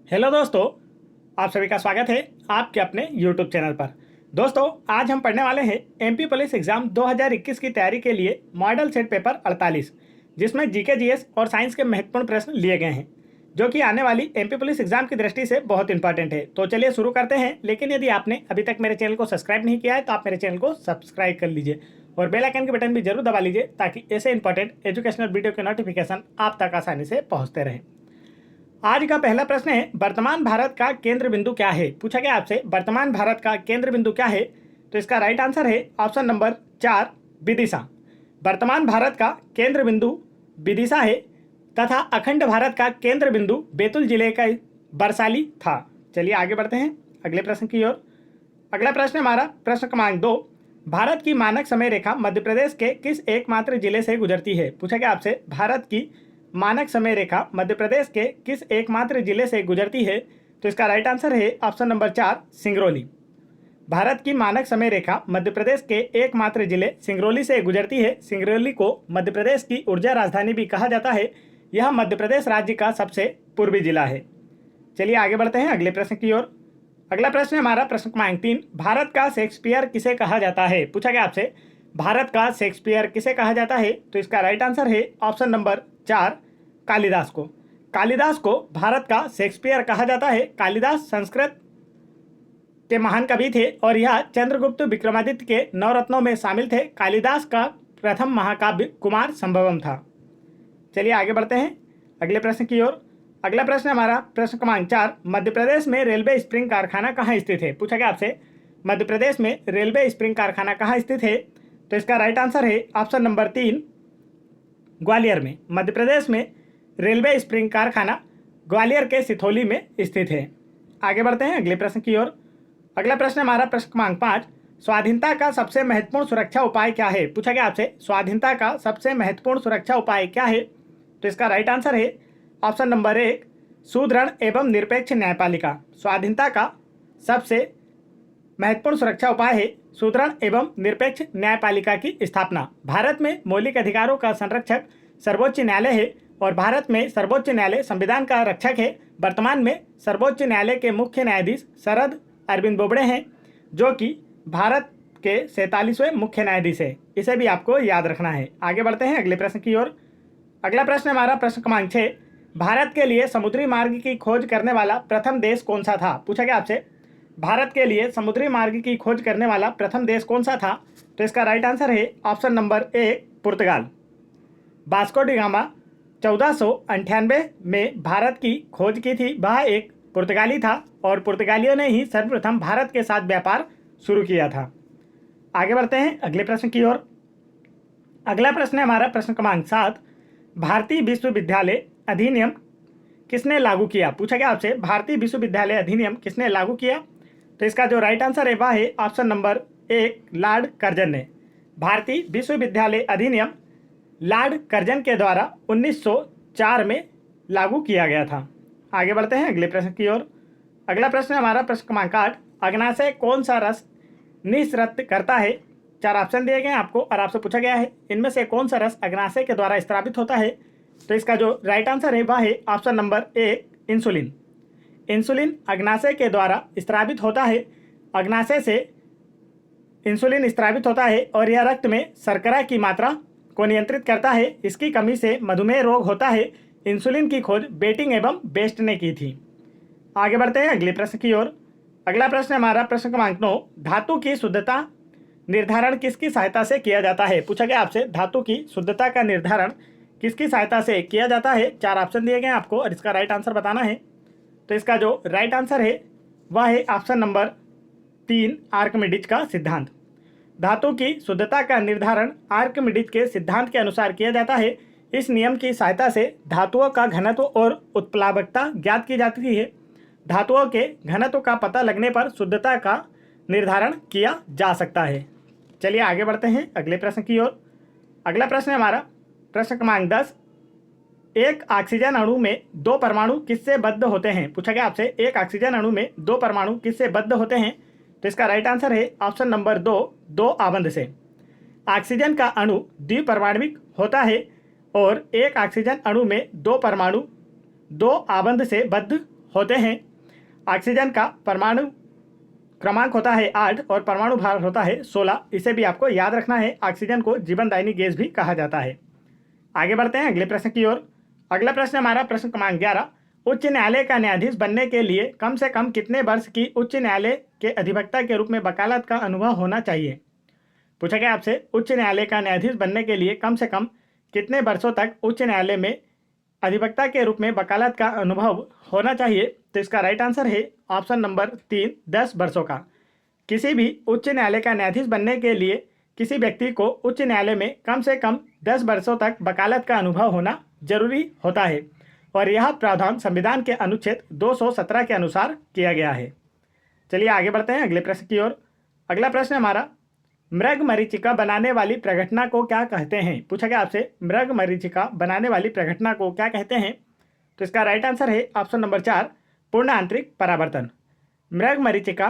Hello दोस्तों, आप सभी का स्वागत है आपके अपने YouTube चैनल पर। दोस्तों, आज हम पढ़ने वाले हैं एमपी पुलिस एग्जाम 2021 की तैयारी के लिए मॉडल सेट पेपर 48, जिसमें जीके जीएस और साइंस के महत्वपूर्ण प्रश्न लिए गए हैं, जो कि आने वाली एमपी पुलिस एग्जाम की दृष्टि से बहुत इंपॉर्टेंट है। तो चलिए शुरू करते हैं। लेकिन यदि आपने अभी तक मेरे चैनल को सब्सक्राइब नहीं किया है तो आप मेरे चैनल को सब्सक्राइब कर लीजिए और बेल आइकन के बटन भी जरूर दबा लीजिए, ताकि ऐसे इंपॉर्टेंट एजुकेशनल वीडियो के नोटिफिकेशन आप तक आसानी से पहुंचते रहें। आज का पहला प्रश्न है, वर्तमान भारत का केंद्र बिंदु क्या है? पूछा गया आपसे, वर्तमान भारत का केंद्र बिंदु क्या है? तो इसका राइट आंसर है ऑप्शन नंबर 4, विदिशा। वर्तमान भारत का केंद्र बिंदु विदिशा है तथा अखंड भारत का केंद्र बिंदु बैतूल जिले का बरसाली था। चलिए आगे बढ़ते हैं अगले प्रश्न की ओर। अगला प्रश्न हमारा प्रश्न क्रमांक 2, भारत की मानक समय रेखा मध्य प्रदेश के किस एकमात्र जिले से गुजरती है? पूछा गया आपसे, भारत की मानक समय रेखा मध्य प्रदेश के किस एकमात्र जिले से गुजरती है? तो इसका राइट आंसर है ऑप्शन नंबर 4, सिंगरौली। भारत की मानक समय रेखा मध्य प्रदेश के एकमात्र जिले सिंगरौली से गुजरती है। सिंगरौली को मध्य प्रदेश की ऊर्जा राजधानी भी कहा जाता है। यह मध्य प्रदेश राज्य का सबसे पूर्वी जिला है। चलिए आगे बढ़ते हैं अगले प्रश्न की ओर। अगला प्रश्न हमारा प्रश्न क्रमांक 3, भारत का शेक्सपियर किसे कहा जाता है? पूछा गया आपसे, भारत का शेक्सपियर किसे कहा जाता है? तो इसका राइट आंसर है ऑप्शन नंबर 4, कालिदास को। कालिदास को भारत का शेक्सपियर कहा जाता है। कालिदास संस्कृत के महान कवि थे और यह चंद्रगुप्त विक्रमादित्य के नवरत्नों में शामिल थे। कालिदास का प्रथम महाकाव्य कुमार संभवम था। चलिए आगे बढ़ते हैं अगले प्रश्न की ओर। अगला प्रश्न हमारा प्रश्न क्रमांक 4, मध्य प्रदेश में रेलवे स्प्रिंग कारखाना कहाँ स्थित है? पूछा गया आपसे, मध्य प्रदेश में रेलवे स्प्रिंग कारखाना कहाँ स्थित है? तो इसका राइट आंसर है ऑप्शन नंबर 3, ग्वालियर में। मध्य प्रदेश में रेलवे स्प्रिंग कारखाना ग्वालियर के सिथौली में स्थित है। आगे बढ़ते हैं अगले प्रश्न की ओर। अगला प्रश्न हमारा प्रश्न क्रमांक 5, स्वाधीनता का सबसे महत्वपूर्ण सुरक्षा उपाय क्या है? पूछा गया आपसे, स्वाधीनता का सबसे महत्वपूर्ण सुरक्षा उपाय क्या है? तो इसका राइट आंसर है ऑप्शन नंबर 1, सुदृढ़ एवं निरपेक्ष न्यायपालिका। स्वाधीनता का सबसे महत्वपूर्ण सुरक्षा उपाय है सुदृढ़ एवं निरपेक्ष न्यायपालिका की स्थापना। भारत में मौलिक अधिकारों का संरक्षक सर्वोच्च न्यायालय है और भारत में सर्वोच्च न्यायालय संविधान का रक्षक है। वर्तमान में सर्वोच्च न्यायालय के मुख्य न्यायाधीश शरद अरविंद बोबड़े हैं, जो कि भारत के 47वें मुख्य न्यायाधीश है। इसे भी आपको याद रखना है। आगे बढ़ते हैं अगले प्रश्न की ओर। अगला प्रश्न हमारा प्रश्न क्रमांक 6, भारत के लिए समुद्री मार्ग की खोज करने वाला प्रथम देश कौन सा था? पूछा गया आपसे, भारत के लिए समुद्री मार्ग की खोज करने वाला प्रथम देश कौन सा था? तो इसका राइट आंसर है ऑप्शन नंबर 1, पुर्तगाल। वास्को डी गामा 1498 में भारत की खोज की थी। वह एक पुर्तगाली था और पुर्तगालियों ने ही सर्वप्रथम भारत के साथ व्यापार शुरू किया था। आगे बढ़ते हैं अगले प्रश्न की ओर। अगला प्रश्न है हमारा प्रश्न क्रमांक 7, भारतीय विश्वविद्यालय अधिनियम किसने लागू किया? पूछा गया आपसे, भारतीय विश्वविद्यालय अधिनियम किसने लागू किया? तो इसका जो राइट आंसर है वह है ऑप्शन नंबर 1, लॉर्ड कर्जन ने। भारतीय विश्वविद्यालय अधिनियम लॉर्ड कर्जन के द्वारा 1904 में लागू किया गया था। आगे बढ़ते हैं अगले प्रश्न की ओर। अगला प्रश्न हमारा प्रश्न क्रमांक 8, अग्नाशय कौन सा रस निस्सृत करता है? 4 ऑप्शन दिए गए हैं आपको और आपसे पूछा गया है इनमें से कौन सा रस अग्नाशय के द्वारा स्रावित होता है? तो इसका जो राइट आंसर है वह है ऑप्शन नंबर 1, इंसुलिन। इंसुलिन अग्नाशय के द्वारा स्रावित होता है। अग्नाशय से इंसुलिन स्रावित होता है और यह रक्त में शर्करा की मात्रा को नियंत्रित करता है। इसकी कमी से मधुमेह रोग होता है। इंसुलिन की खोज बेटिंग एवं बेस्ट ने की थी। आगे बढ़ते हैं अगले प्रश्न की ओर। अगला प्रश्न हमारा प्रश्न क्रमांक 9, धातु की शुद्धता निर्धारण किसकी सहायता से किया जाता है? पूछा गया आपसे, धातु की शुद्धता का निर्धारण किसकी सहायता से किया जाता है? 4 ऑप्शन दिए गए आपको और इसका राइट आंसर बताना है। तो इसका जो राइट आंसर है वह है ऑप्शन नंबर 3, आर्किमिडीज का सिद्धांत। धातु की शुद्धता का निर्धारण आर्किमिडीज के सिद्धांत के अनुसार किया जाता है। इस नियम की सहायता से धातुओं का घनत्व और उत्प्लावकता ज्ञात की जाती है। धातुओं के घनत्व का पता लगने पर शुद्धता का निर्धारण किया जा सकता है। चलिए आगे बढ़ते हैं अगले प्रश्न की ओर। अगला प्रश्न है हमारा प्रश्न क्रमांक 10, एक ऑक्सीजन अणु में 2 परमाणु किससे बद्ध होते हैं? पूछा गया आपसे, एक ऑक्सीजन अणु में 2 परमाणु किससे बद्ध होते हैं? तो इसका राइट आंसर है ऑप्शन नंबर 2, 2 आबंध से। ऑक्सीजन का अणु द्विपरमाणविक होता है और एक ऑक्सीजन अणु में 2 परमाणु 2 आबंध से बद्ध होते हैं। ऑक्सीजन का परमाणु क्रमांक होता है 8 और परमाणु भार होता है 16। इसे भी आपको याद रखना है। ऑक्सीजन को जीवनदायिनी गैस भी कहा जाता है। आगे बढ़ते हैं अगले प्रश्न की ओर। अगला प्रश्न हमारा प्रश्न क्रमांक 11। उच्च न्यायालय का न्यायाधीश बनने के लिए कम से कम कितने वर्ष की उच्च न्यायालय के अधिवक्ता के रूप में वकालत का अनुभव होना चाहिए? पूछा गया आपसे उच्च न्यायालय का न्यायाधीश बनने के लिए कम से कम कितने वर्षों तक उच्च न्यायालय में अधिवक्ता के रूप में वकालत का अनुभव होना चाहिए? तो इसका राइट आंसर है ऑप्शन नंबर 3, 10 वर्षों का। किसी भी उच्च न्यायालय का न्यायाधीश बनने के लिए किसी व्यक्ति को उच्च न्यायालय में कम से कम 10 वर्षों तक वकालत का अनुभव होना जरूरी होता है और यह प्रावधान संविधान के अनुच्छेद 217 के अनुसार किया गया है। चलिए आगे बढ़ते हैं अगले प्रश्न की ओर। अगला प्रश्न हमारा मृग मरीचिका बनाने वाली प्रघटना को क्या कहते हैं? पूछा गया आपसे मृग मरीचिका बनाने वाली प्रघटना को क्या कहते हैं? तो इसका राइट आंसर है ऑप्शन नंबर 4, पूर्ण आंतरिक परावर्तन। मृग मरीचिका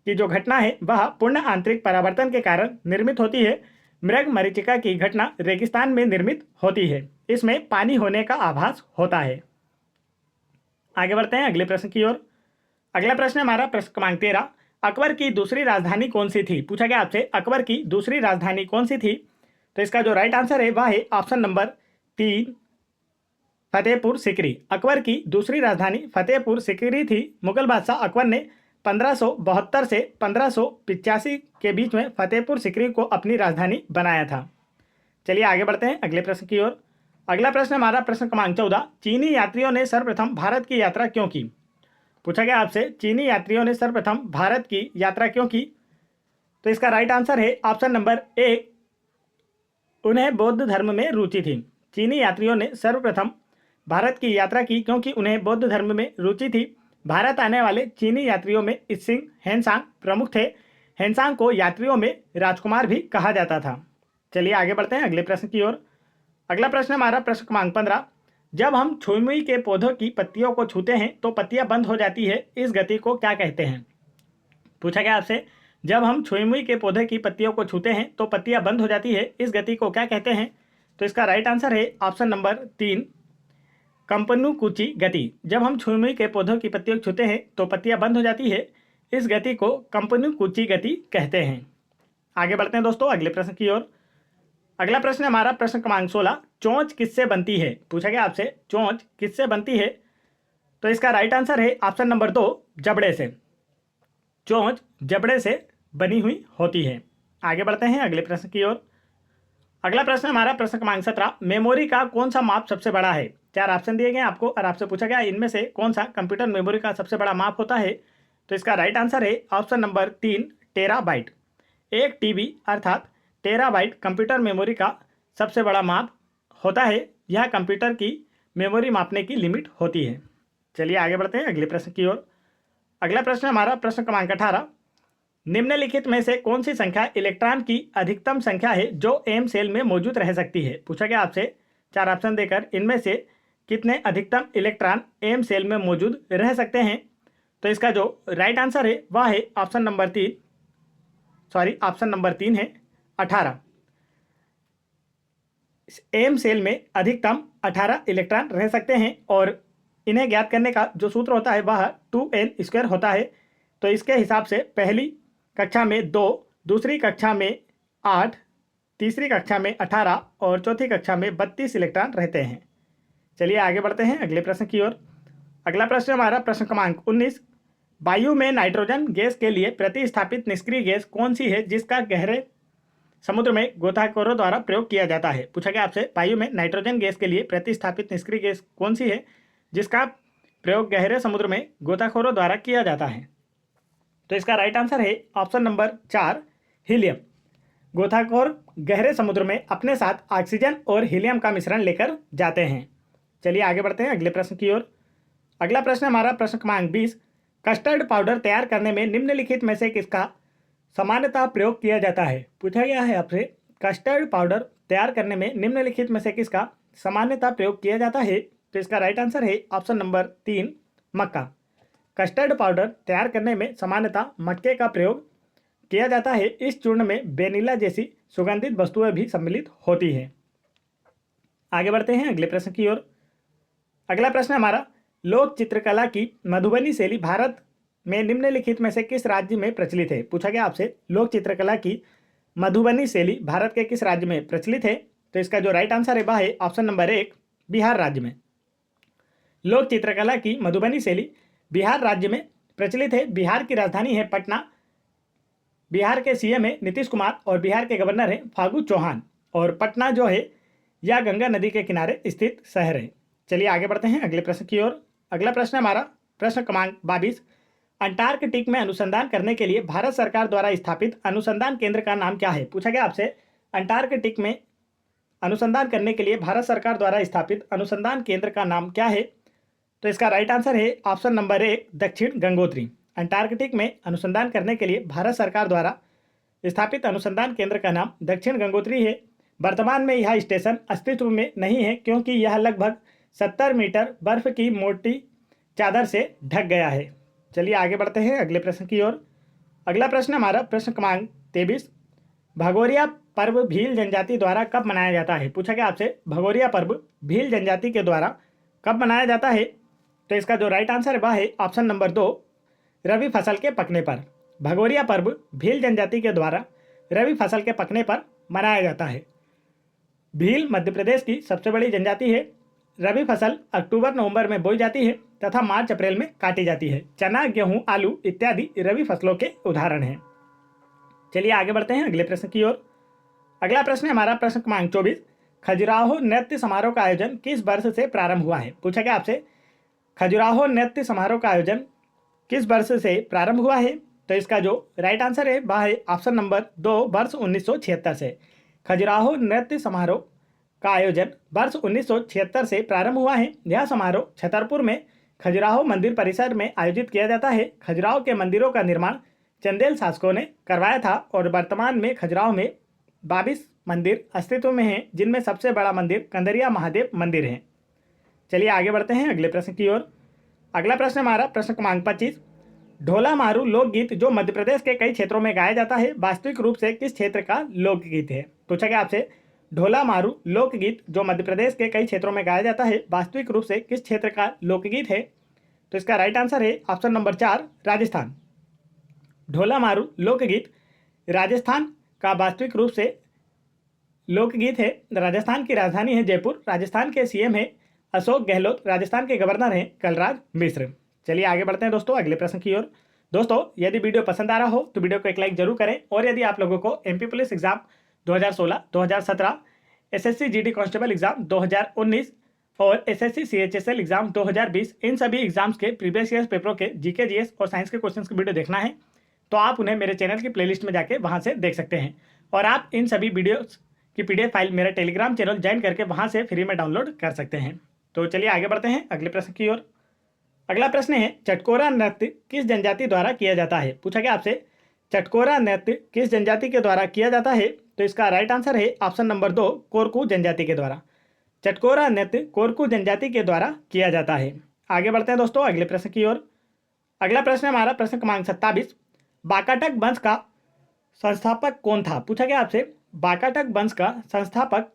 की जो घटना है वह पूर्ण आंतरिक परावर्तन के कारण निर्मित होती है। मृग मरीचिका की घटना रेगिस्तान में निर्मित होती है। इसमें पानी होने का आभास होता है। आगे बढ़ते हैं अगले प्रश्न की ओर। अगला प्रश्न हमारा प्रश्न क्रमांक 13। अकबर की दूसरी राजधानी कौन सी थी? पूछा गया आपसे अकबर की दूसरी राजधानी कौन सी थी? तो इसका जो राइट आंसर है वह है ऑप्शन नंबर 3, फतेहपुर सिकरी। अकबर की दूसरी राजधानी फतेहपुर सिकरी थी। मुगल बादशाह अकबर ने 1572 से 1585 के बीच में फतेहपुर सिकरी को अपनी राजधानी बनाया था। चलिए आगे बढ़ते हैं अगले प्रश्न की ओर। अगला प्रश्न हमारा प्रश्न क्रमांक 14। चीनी यात्रियों ने सर्वप्रथम भारत की यात्रा क्यों की? पूछा गया आपसे चीनी यात्रियों ने सर्वप्रथम भारत की यात्रा क्यों की? तो इसका राइट आंसर है ऑप्शन नंबर 1, उन्हें बौद्ध धर्म में रुचि थी। चीनी यात्रियों ने सर्वप्रथम भारत की यात्रा की क्योंकि उन्हें बौद्ध धर्म में रुचि थी। भारत आने वाले चीनी यात्रियों में इत्सिंग हेनसांग प्रमुख थे। हेनसांग को यात्रियों में राजकुमार भी कहा जाता था। चलिए आगे बढ़ते हैं अगले प्रश्न की ओर। अगला प्रश्न हमारा प्रश्न क्रमांक 15। जब हम छुई के पौधों की पत्तियों को छूते हैं तो पत्तियां बंद हो जाती है, इस गति को क्या कहते हैं? पूछा गया आपसे जब हम छुई के पौधे की पत्तियों को छूते हैं तो पत्तियां बंद हो जाती है, इस गति को क्या कहते हैं? तो इसका राइट आंसर है ऑप्शन नंबर 3, कंपनुकुची गति। जब हम छुई के पौधों की पत्तियों को छूते हैं तो पत्तियां बंद हो जाती है, इस गति को कंपनुकुची गति कहते हैं। आगे बढ़ते हैं दोस्तों अगले प्रश्न की ओर। अगला प्रश्न हमारा प्रश्न क्रमांक 16। चोंच किससे बनती है? पूछा गया आपसे चोंच किससे बनती है? तो इसका राइट आंसर है ऑप्शन नंबर 2, जबड़े से। चोंच जबड़े से बनी हुई होती है। आगे बढ़ते हैं अगले प्रश्न की ओर। अगला प्रश्न हमारा प्रश्न क्रमांक 17। मेमोरी का कौन सा माप सबसे बड़ा है? 4 ऑप्शन दिए गए आपको और आपसे पूछा गया इनमें से कौन सा कंप्यूटर मेमोरी का सबसे बड़ा माप होता है? तो इसका राइट आंसर है ऑप्शन नंबर 3, टेराबाइट। 1 TB अर्थात टेराबाइट कंप्यूटर मेमोरी का सबसे बड़ा माप होता है। यह कंप्यूटर की मेमोरी मापने की लिमिट होती है। चलिए आगे बढ़ते हैं अगले प्रश्न की ओर। अगला प्रश्न हमारा प्रश्न क्रमांक 18। निम्नलिखित में से कौन सी संख्या इलेक्ट्रॉन की अधिकतम संख्या है जो एम सेल में मौजूद रह सकती है? पूछा गया आपसे 4 ऑप्शन देकर इनमें से कितने अधिकतम इलेक्ट्रॉन एम सेल में मौजूद रह सकते हैं? तो इसका जो राइट आंसर है वह है ऑप्शन नंबर 3 है 18। एम सेल में अधिकतम 18 इलेक्ट्रॉन रह सकते हैं और इन्हें ज्ञात करने का जो सूत्र होता है वह 2n² होता है। तो इसके हिसाब से पहली कक्षा में 2, दूसरी कक्षा में 8, तीसरी कक्षा में 18 और चौथी कक्षा में 32 इलेक्ट्रॉन रहते हैं। चलिए आगे बढ़ते हैं अगले प्रश्न की ओर। अगला प्रश्न हमारा प्रश्न क्रमांक 19। वायु में नाइट्रोजन गैस के लिए प्रतिस्थापित निष्क्रिय गैस कौन सी है जिसका गहरे समुद्र में गोताखोरों द्वारा प्रयोग किया जाता है? पूछा गया आपसे वायु में नाइट्रोजन गैस के लिए प्रतिस्थापित निष्क्रिय गैस कौन सी है जिसका प्रयोग गहरे समुद्र में गोताखोरों द्वारा किया जाता है? तो इसका राइट आंसर है ऑप्शन नंबर 4, हीलियम। गोताखोर गहरे समुद्र में अपने साथ ऑक्सीजन और हीलियम का मिश्रण लेकर जाते हैं। चलिए आगे बढ़ते हैं अगले प्रश्न की ओर। अगला प्रश्न हमारा प्रश्न क्रमांक 20। कस्टर्ड पाउडर तैयार करने में निम्नलिखित में से किसका सामान्यतः प्रयोग किया जाता है? पूछा गया है आपसे कस्टर्ड पाउडर तैयार करने में निम्नलिखित में से किसका सामान्यतः प्रयोग किया जाता है? तो इसका राइट आंसर है ऑप्शन नंबर 3, मक्का। कस्टर्ड पाउडर तैयार करने में सामान्यतः मक्के का प्रयोग किया जाता है। इस चूर्ण में वेनिला जैसी सुगंधित वस्तुएं भी सम्मिलित होती हैं। आगे बढ़ते हैं अगले प्रश्न की ओर। अगला प्रश्न हमारा लोक चित्रकला की मधुबनी शैली भारत में निम्नलिखित में से किस राज्य में प्रचलित है? पूछा गया आपसे, लोक चित्रकला की मधुबनी शैली भारत के किस राज्य में प्रचलित है? तो इसका जो राइट आंसर है वह है ऑप्शन नंबर 1, बिहार राज्य में। लोक चित्रकला की मधुबनी शैली बिहार राज्य में प्रचलित है। बिहार की राजधानी है पटना। बिहार के सीएम है नीतीश कुमार और बिहार के गवर्नर है फागू चौहान। और पटना जो है यह गंगा नदी के किनारे स्थित शहर है। चलिए आगे बढ़ते हैं अगले प्रश्न की ओर। अगला प्रश्न हमारा प्रश्न क्रमांक 22। अंटार्कटिक में अनुसंधान करने के लिए भारत सरकार द्वारा स्थापित अनुसंधान केंद्र का नाम क्या है? पूछा गया आपसे, अंटार्कटिक में अनुसंधान करने के लिए भारत सरकार द्वारा स्थापित अनुसंधान केंद्र का नाम क्या है? तो इसका राइट आंसर है ऑप्शन नंबर 1, दक्षिण गंगोत्री। अंटार्कटिक में अनुसंधान करने के लिए भारत सरकार द्वारा स्थापित अनुसंधान केंद्र का नाम दक्षिण गंगोत्री है। वर्तमान में यह स्टेशन अस्तित्व में नहीं है क्योंकि यह लगभग 70 मीटर बर्फ की मोटी चादर से ढक गया है। चलिए आगे बढ़ते हैं अगले प्रश्न की ओर। अगला प्रश्न हमारा प्रश्न क्रमांक 23। भगोरिया पर्व भील जनजाति द्वारा कब मनाया जाता है? पूछा गया आपसे, भगोरिया पर्व भील जनजाति के द्वारा कब मनाया जाता है? तो इसका जो राइट आंसर है वह है ऑप्शन नंबर 2, रबी फसल के पकने पर। भगोरिया पर्व भील जनजाति के द्वारा रबी फसल के पकने पर मनाया जाता है। भील मध्य प्रदेश की सबसे बड़ी जनजाति है। रबी फसल अक्टूबर-नवंबर में बोई जाती है तथा मार्च-अप्रैल में काटी जाती है। चना, गेहूं, आलू इत्यादि रबी फसलों के उदाहरण हैं। चलिए आगे बढ़ते हैं अगले प्रश्न की ओर। अगला प्रश्न हमारा प्रश्न क्रमांक 24। खजुराहो नृत्य समारोह का आयोजन किस वर्ष से प्रारंभ हुआ है? पूछा गया आपसे, खजुराहो नृत्य समारोह का आयोजन किस वर्ष से प्रारंभ हुआ है? तो इसका जो राइट आंसर है वह है ऑप्शन नंबर 2, वर्ष 1976 से। खजुराहो नृत्य समारोह का आयोजन वर्ष 1976 से प्रारंभ हुआ है। यह समारोह छतरपुर में खजुराहो मंदिर परिसर में आयोजित किया जाता है। खजुराहो के मंदिरों का निर्माण चंदेल शासकों ने करवाया था और वर्तमान में खजुराहो में 22 मंदिर अस्तित्व में हैं, जिनमें सबसे बड़ा मंदिर कंदरिया महादेव मंदिर है। चलिए आगे बढ़ते हैं अगले प्रश्न की ओर। अगला प्रश्न हमारा प्रश्न क्रमांक 25। ढोला मारू लोकगीत जो मध्य प्रदेश के कई क्षेत्रों में गाया जाता है, वास्तविक रूप से किस क्षेत्र का लोकगीत है? पूछा गया आपसे, ढोला मारू लोकगीत जो मध्य प्रदेश के कई क्षेत्रों में गाया जाता है, वास्तविक रूप से किस क्षेत्र का लोकगीत है? तो इसका राइट आंसर है ऑप्शन नंबर 4, राजस्थान। ढोला मारू लोकगीत राजस्थान का वास्तविक रूप से लोकगीत है। राजस्थान की राजधानी है जयपुर। राजस्थान के सीएम है अशोक गहलोत। राजस्थान के गवर्नर हैं कलराज मिश्र। चलिए आगे बढ़ते हैं दोस्तों अगले प्रश्न की ओर। दोस्तों यदि वीडियो पसंद आ रहा हो तो वीडियो को एक लाइक जरूर करें और यदि आप लोगों को MP police exam 2016, 2017, SSC GD constable exam 2019 और एसएससी सीएचएसएल एग्जाम 2020 इन सभी एग्जाम्स के प्रीवियस ईयर पेपरों के जीके, जीएस और साइंस के क्वेश्चंस की वीडियो देखना है तो आप उन्हें मेरे चैनल की प्लेलिस्ट में जाके वहां से देख सकते हैं। और आप इन सभी वीडियोस की पीडीएफ फाइल मेरा टेलीग्राम चैनल ज्वाइन करके वहां से फ्री में डाउनलोड कर सकते हैं। तो चलिए आगे बढ़ते हैं अगले प्रश्न की ओर। अगला प्रश्न है, चटकोरा नृत्य किस जनजाति द्वारा किया जाता है? पूछा गया आपसे, चटकोरा नृत्य किस जनजाति के द्वारा किया जाता है? तो इसका राइट आंसर है ऑप्शन नंबर 2, कोरकू जनजाति के द्वारा। चटकोरा नृत्य कोरकू जनजाति के द्वारा किया जाता है। आगे बढ़ते हैं दोस्तों अगले प्रश्न की ओर। अगला प्रश्न हमारा प्रश्न क्रमांक 27। वाकाटक वंश का संस्थापक कौन था? पूछा गया आपसे, वाकाटक वंश का संस्थापक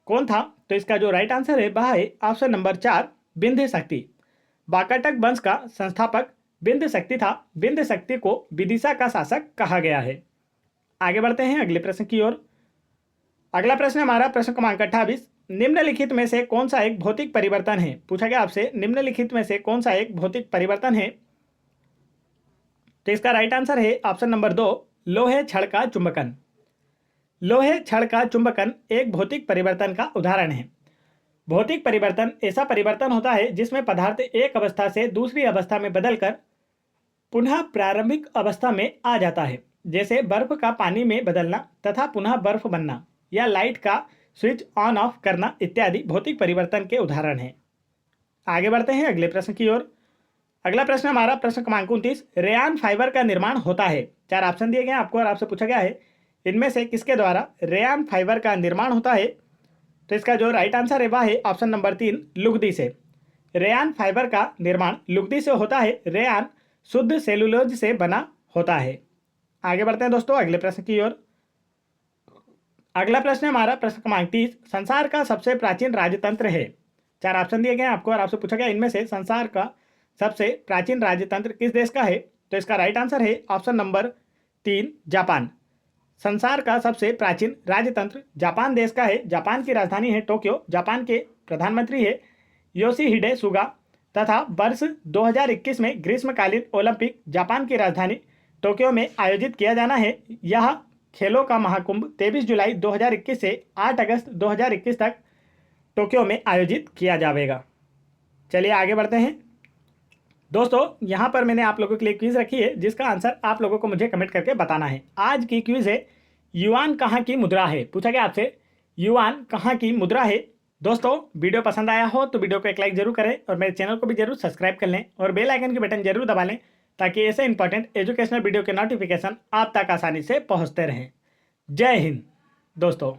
कौन था? तो इसका जो राइट आंसर है वह है ऑप्शन नंबर 4, विंध्य शक्ति। वाकाटक वंश का संस्थापक विंध्य शक्ति था। विंध्य शक्ति को विदिशा का शासक कहा गया है। आगे बढ़ते हैं अगले प्रश्न की ओर। अगला प्रश्न हमारा प्रश्न क्रमांक 28। निम्नलिखित में से कौन सा एक भौतिक परिवर्तन है? पूछा गया आपसे, निम्नलिखित में से कौन सा एक भौतिक परिवर्तन है? तो इसका राइट आंसर है ऑप्शन नंबर 2, लोहे क्षण का चुंबकन। लोहे क्षण का चुंबकन एक भौतिक परिवर्तन का उदाहरण है। भौतिक परिवर्तन ऐसा परिवर्तन होता है जिसमें पदार्थ एक अवस्था से दूसरी अवस्था में बदलकर पुनः प्रारंभिक अवस्था में आ जाता है, जैसे बर्फ का पानी में बदलना तथा पुनः बर्फ बनना या लाइट का स्विच ऑन ऑफ करना इत्यादि भौतिक परिवर्तन के उदाहरण हैं। आगे बढ़ते हैं अगले प्रश्न की ओर। अगला प्रश्न हमारा प्रश्न क्रमांक 29। रेयान फाइबर का निर्माण होता है। 4 ऑप्शन दिए गए हैं आपको और आपसे पूछा गया है इनमें से किसके द्वारा रेयान फाइबर का निर्माण होता है? तो इसका जो राइट आंसर है वह है ऑप्शन नंबर 3, लुगदी से। रेयान फाइबर का निर्माण लुगदी से होता है। रेयान शुद्ध सेलुलोज से बना होता है। आगे बढ़ते हैं दोस्तों अगले प्रश्न की ओर। अगला प्रश्न हमारा प्रश्न क्रमांक 30। संसार का सबसे प्राचीन राजतंत्र है। 4 ऑप्शन दिए गए हैं आपको और आपसे पूछा गया इनमें से संसार का सबसे प्राचीन राजतंत्र किस देश का है। तो इसका राइट आंसर है ऑप्शन नंबर 3 जापान। संसार का सबसे प्राचीन राजतंत्र जापान देश का है। जापान की राजधानी है टोक्यो। जापान के प्रधानमंत्री है योशिहिडे सुगा तथा वर्ष 2021 में ग्रीष्मकालीन ओलंपिक जापान की राजधानी टोक्यो में आयोजित किया जाना है। यह खेलों का महाकुंभ 23 जुलाई 2021 से 8 अगस्त 2021 तक टोक्यो में आयोजित किया जाएगा। चलिए आगे बढ़ते हैं दोस्तों। यहाँ पर मैंने आप लोगों के लिए क्विज रखी है जिसका आंसर आप लोगों को मुझे कमेंट करके बताना है। आज की क्विज है युआन कहाँ की मुद्रा है। पूछा गया आपसे युआन कहाँ की मुद्रा है। दोस्तों वीडियो पसंद आया हो तो वीडियो को एक लाइक जरूर करें और मेरे चैनल को भी जरूर सब्सक्राइब कर लें और बेल आइकन की बटन जरूर दबा लें ताकि ऐसे इंपॉर्टेंट एजुकेशनल वीडियो के नोटिफिकेशन आप तक आसानी से पहुंचते रहें। जय हिंद दोस्तों।